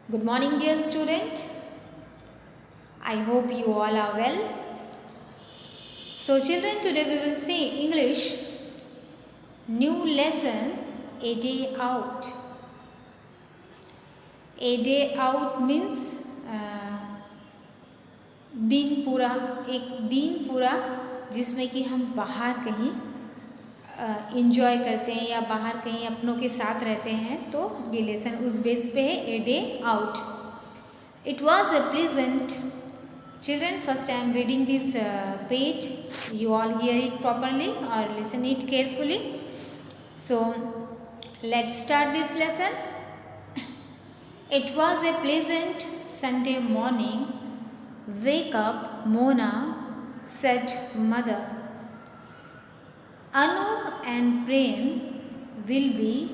Good morning, dear student. I hope you all are well. So, children, today we will see English new lesson, a day out. A day out means दिन पूरा, एक दिन पूरा जिसमें कि हम बाहर कहीं इंजॉय करते हैं या बाहर कहीं अपनों के साथ रहते हैं, तो ये लेसन उस बेस पे है, a day out. It was a pleasant. Children, first I am reading this page. You all hear it properly or listen it carefully. So, let's start this lesson. It was a pleasant Sunday morning. Wake up, Mona, said mother. Anu and Prem will be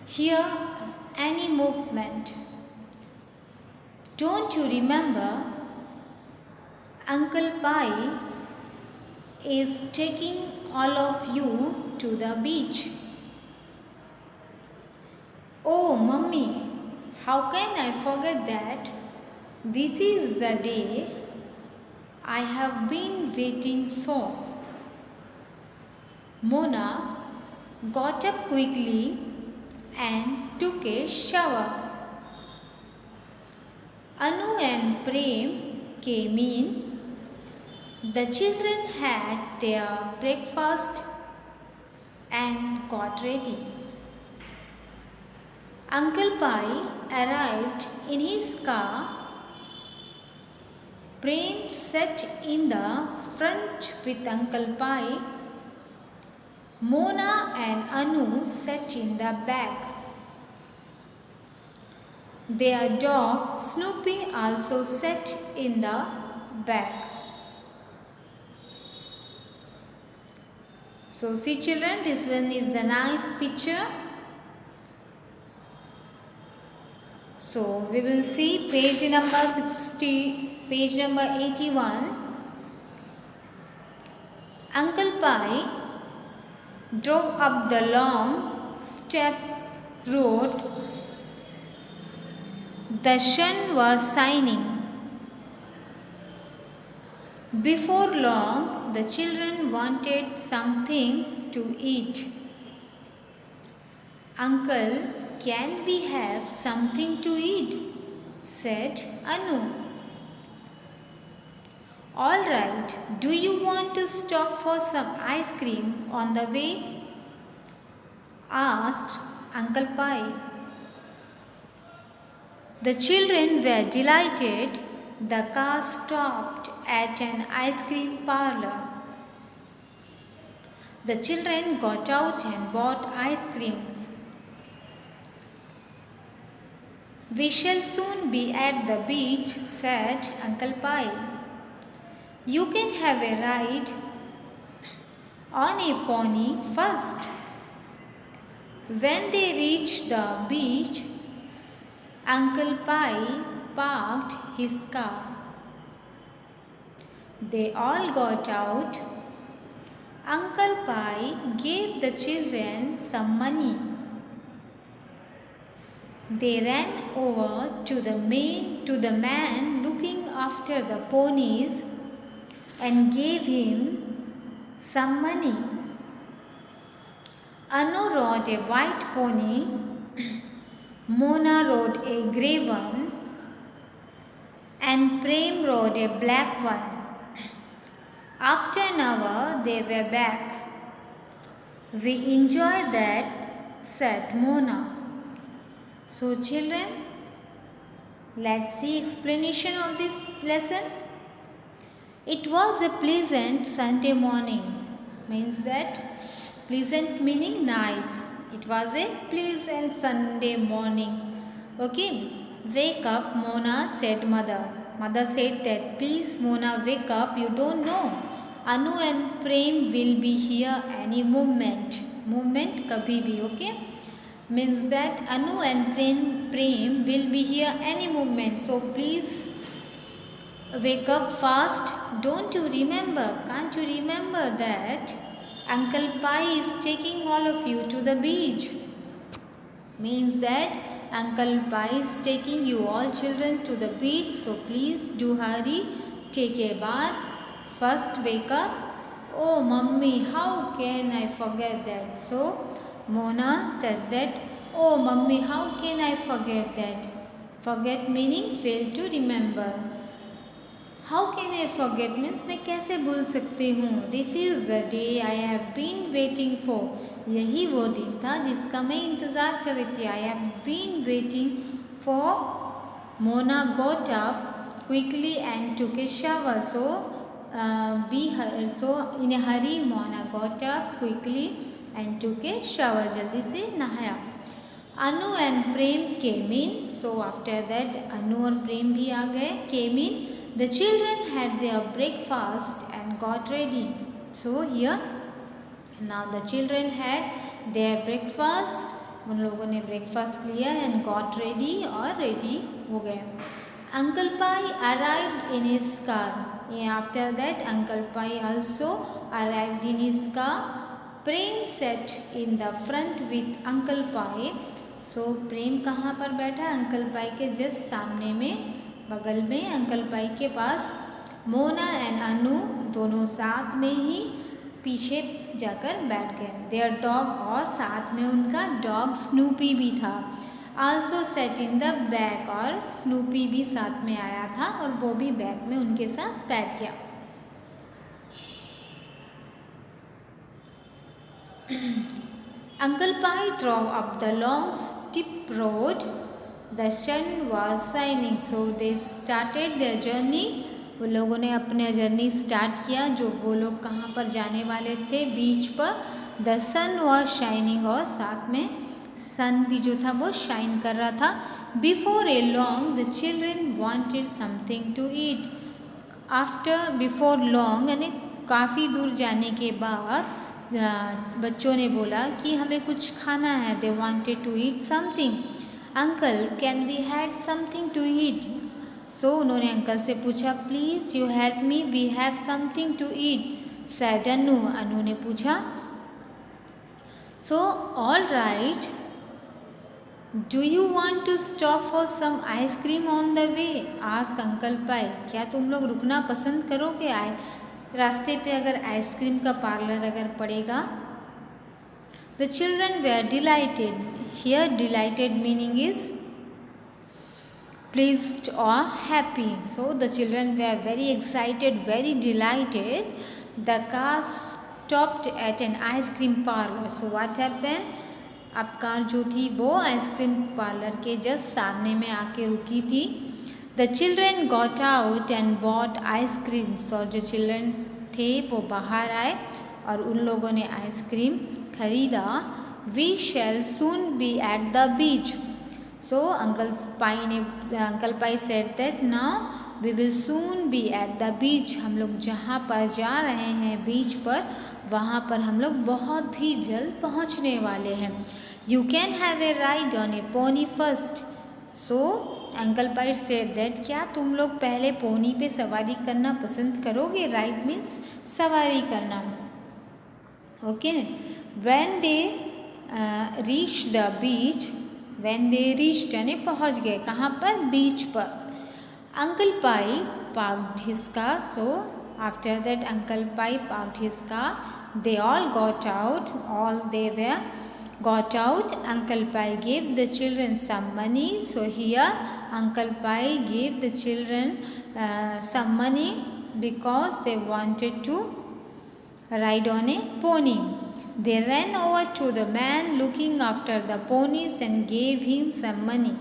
here any movement. Don't you remember? Uncle Pai is taking all of you to the beach. Oh, Mummy, how can I forget that? This is the day I have been waiting for. Mona got up quickly and took a shower. Anu and Prem came in. The children had their breakfast and got ready. Uncle Pai arrived in his car. Prem sat in the front with Uncle Pai. Mona and Anu sat in the back. Their dog Snoopy also sat in the back. So see children, this one is the nice picture. So we will see page number 60, page number 81. Uncle Pai drove up the long step road. The sun was shining. Before long, the children wanted something to eat. Uncle, can we have something to eat? Said Anu. All right, do you want to stop for some ice cream on the way? Asked Uncle Pai. The children were delighted. The car stopped at an ice cream parlor. The children got out and bought ice creams. We shall soon be at the beach, said Uncle Pai. You can have a ride on a pony first. When they reached the beach, Uncle Pai parked his car. They all got out. Uncle Pai gave the children some money. They ran over to the man looking after the ponies and gave him some money. Anu rode a white pony. Mona rode a grey one and Prem rode a black one. After an hour, they were back. We enjoyed that, said Mona. So children, let's see explanation of this lesson. It was a pleasant Sunday morning. Means that pleasant meaning nice. It was a pleasant Sunday morning. Okay. Wake up, Mona, said mother. Mother said that, please Mona, wake up. You don't know. Anu and Prem will be here any moment. Moment kabhi bhi, okay? Means that Anu and Prem will be here any moment. So please wake up fast. Don't you remember? Can't you remember that Uncle Pai is taking all of you to the beach? Means that Uncle Pai is taking you all children to the beach, so please do hurry, take a bath, first wake up. Oh mummy, how can I forget that? So Mona said that, oh mummy, how can I forget that? Forget meaning fail to remember. How can I forget means मैं कैसे भूल सकती हूँ. This is the day I have been waiting for. यही वो दिन था जिसका मैं इंतज़ार कर रही थी. I have been waiting for. Mona got up quickly and took a shower. So in a hurry Mona got up quickly and took a shower. जल्दी से नहाया. Anu and Prem came in. So after that Anu और प्रेम भी आ गए. केम इन. The children had their breakfast and got ready. So here now the children had their breakfast. उन लोगों ने breakfast लिया and got ready और ready हो गए. Uncle Pai arrived in his car. After that Uncle Pai also arrived in his car. Prem sat in the front with Uncle Pai. So प्रेम कहाँ पर बैठा? Uncle Pai के just सामने में, बगल में अंकल पाई के पास. मोना एंड अनु दोनों साथ में ही पीछे जाकर बैठ गए. देयर डॉग, और साथ में उनका डॉग स्नूपी भी था. Also set in the bag, और स्नूपी भी साथ में आया था और वो भी बैग में उनके साथ बैठ गया. Uncle Pai drove up the long steep road. The sun was shining, so they started their journey. वो लोगों ने अपने जर्नी स्टार्ट किया. जो वो लोग कहाँ पर जाने वाले थे? बीच पर. The sun was shining, और साथ में सन भी जो था वो शाइन कर रहा था. Before a long the children wanted something to eat. After before long यानी काफ़ी दूर जाने के बाद बच्चों ने बोला कि हमें कुछ खाना है. They wanted to eat something. Uncle can we had something to eat. So उन्होंने अंकल से पूछा, please you help me, we have something to eat. Said Anu. Anu ने पूछा. So all right, do you want to stop for some ice cream on the way. Ask uncle Pai. क्या तुम लोग रुकना पसंद करोगे? रास्ते पे अगर आइसक्रीम का पार्लर अगर पड़ेगा. The children were delighted. Here delighted meaning is pleased or happy. So the children were very excited, very delighted. The car stopped at an ice cream parlor. So what happened? अब car जो थी वो ice cream parlour के just सामने में आके रुकी थी. The children got out and bought ice creams. और जो चिल्ड्रन थे वो बाहर आए और उन लोगों ने आइसक्रीम खरीदा. We shall soon be at the beach. So Uncle Pai said that now we will soon be at the beach. हम लोग जहाँ पर जा रहे हैं बीच पर, वहाँ पर हम लोग बहुत ही जल्द पहुँचने वाले हैं. You can have a ride on a pony first. So Uncle Pai said that क्या तुम लोग पहले पोनी पे सवारी करना पसंद करोगे? राइड मीन्स सवारी करना. Okay. When they reached the beach, when they reached यानी पहुँच गए कहाँ पर? बीच पर. Uncle Pai parked his car. So after that Uncle Pai parked his car. They all got out. Got out. Uncle Pai gave the children some money. So here Uncle Pai gave the children some money because they wanted to ride on a pony. They ran over to the man looking after the ponies and gave him some money.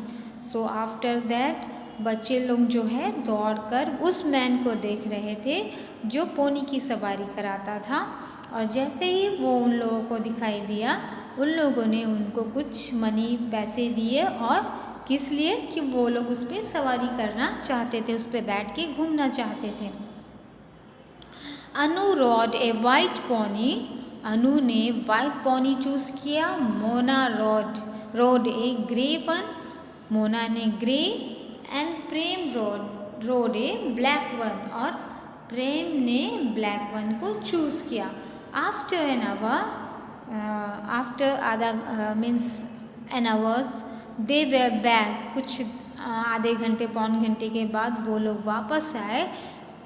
So after that बच्चे लोग जो है दौड़कर उस man को देख रहे थे जो पोनी की सवारी कराता था. और जैसे ही वो उन लोगों को दिखाई दिया, उन लोगों ने उनको कुछ मनी पैसे दिए. और किस लिए? कि वो लोग उस पर सवारी करना चाहते थे, उस पर बैठ के घूमना चाहते थे. अनु rode a white pony. अनु ने वाइट पॉनी चूज़ किया. Mona rode a grey one. Mona ने grey. And Prem rode a black one. और प्रेम ने ब्लैक वन को चूज़ किया. After an hour, means an hours, they way back, कुछ आधे घंटे पौन घंटे के बाद वो लोग वापस आए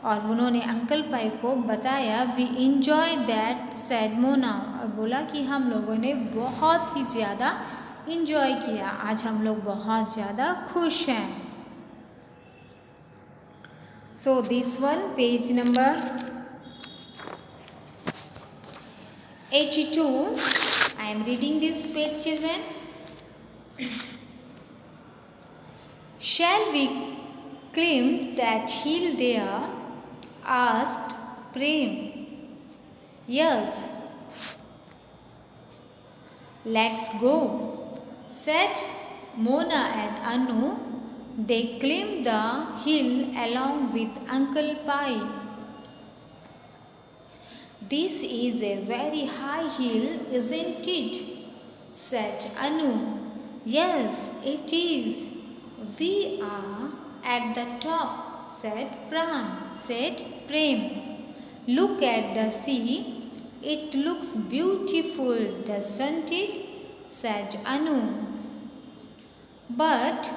और उन्होंने अंकल पाई को बताया, we enjoy that said Mona, और बोला कि हम लोगों ने बहुत ही ज़्यादा इंजॉय किया, आज हम लोग बहुत ज़्यादा खुश हैं. So this one page number 82. I am reading this page, children. Shall we climb that hill there? Asked Prem. Yes. Let's go, said Mona and Anu. They climbed the hill along with Uncle Pai. This is a very high hill, isn't it? Said Anu. Yes, it is. We are at the top, said Prem. Look at the sea. It looks beautiful, doesn't it? Said Anu. But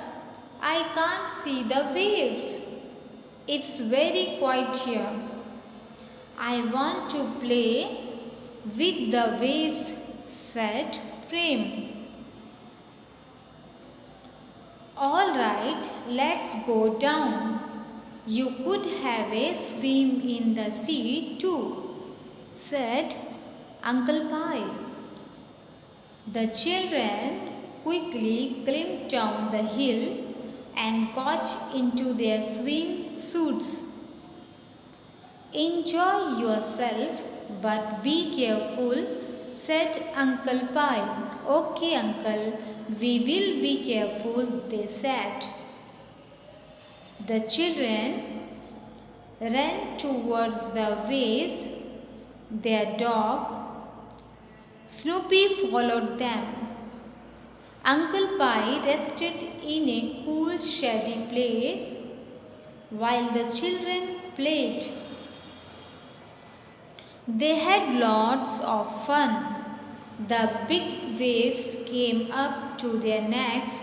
I can't see the waves. It's very quiet here. I want to play with the waves, said Prem. All right, let's go down. You could have a swim in the sea too, said Uncle Pai. The children quickly climbed down the hill and got into their swim suits. Enjoy yourself, but be careful, said Uncle Pai. Okay, Uncle, we will be careful, they said. The children ran towards the waves. Their dog, Snoopy, followed them. Uncle Pai rested in a cool, shady place while the children played. They had lots of fun. The big waves came up to their necks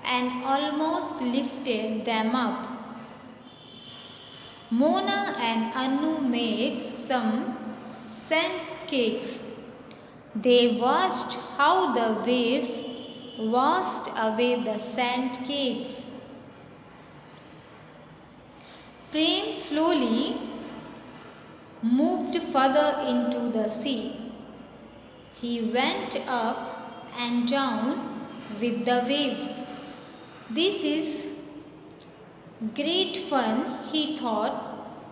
and almost lifted them up. Mona and Anu made some sand cakes. They watched how the waves washed away the sand cakes. Prem slowly moved further into the sea. He went up and down with the waves. This is great fun, he thought.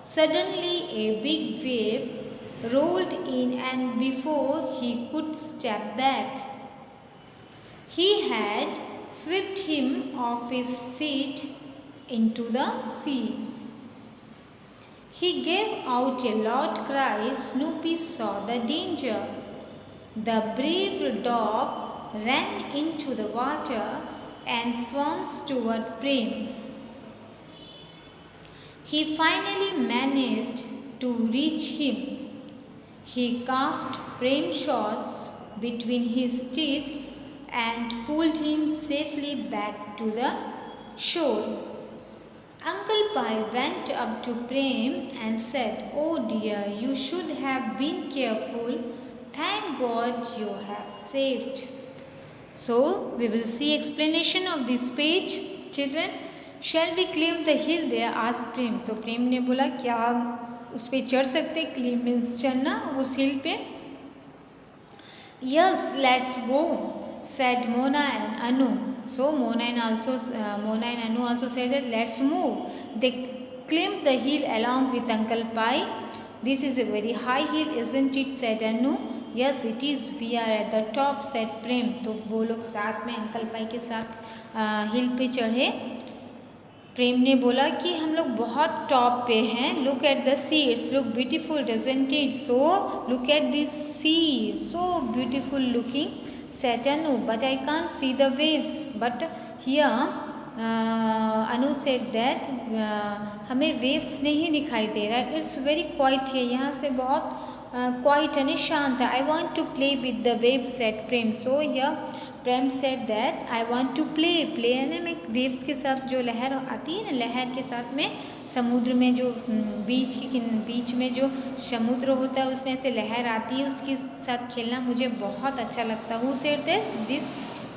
Suddenly a big wave rolled in, and before he could step back, he had swept him off his feet into the sea. He gave out a loud cry. Snoopy saw the danger. The brave dog ran into the water and swam toward Prem. He finally managed to reach him. He cuffed Prem's shorts between his teeth and pulled him safely back to the shore. Uncle Pai went up to Prem and said, "Oh dear, you should have been careful. Thank God you have saved." So, we will see explanation of this page. Children, shall we climb the hill there? Asked Prem. तो प्रेम ने बोला क्या उस पे चढ़ सकते? Climb means चढ़ना उस हिल पे. Yes, let's go, said Mona and Anu. So Mona and Anu also said that let's move. They climbed the hill along with Uncle Pai. This is a very high hill, isn't it? said Anu. Yes, it is. We are at the top, said Prem. तो वो लोग साथ में uncle पाई के साथ हिल पे चढ़े. प्रेम ने बोला कि हम लोग बहुत टॉप पे हैं. Look at the sea, it's look beautiful, doesn't it? So look at this sea, so beautiful looking, said Anu. But I can't see the waves. But here Anu said that हमें waves नहीं दिखाई दे रहा है. It's very quite है, यहाँ से बहुत quite यानी शांत है. I want to play with the waves, said Prem. So यह Prem said that I want to play यानी मैं वेव्स के साथ, जो लहर आती है ना, लहर के साथ में समुद्र में जो बीच में जो समुद्र होता है उसमें से लहर आती है, उसके साथ खेलना मुझे बहुत अच्छा लगता है। Who said this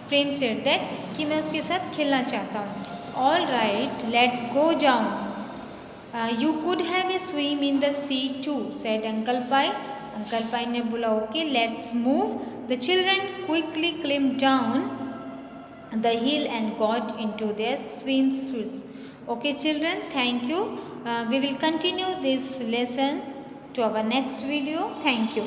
Prem said that, कि मैं उसके साथ खेलना चाहता हूँ। All right let's go down, you could have a swim in the sea too said uncle Pai. Uncle Pai ने बोला okay let's move. The children quickly climb down the hill and got into their swimsuits. Okay children, thank you. We will continue this lesson to our next video. Thank you.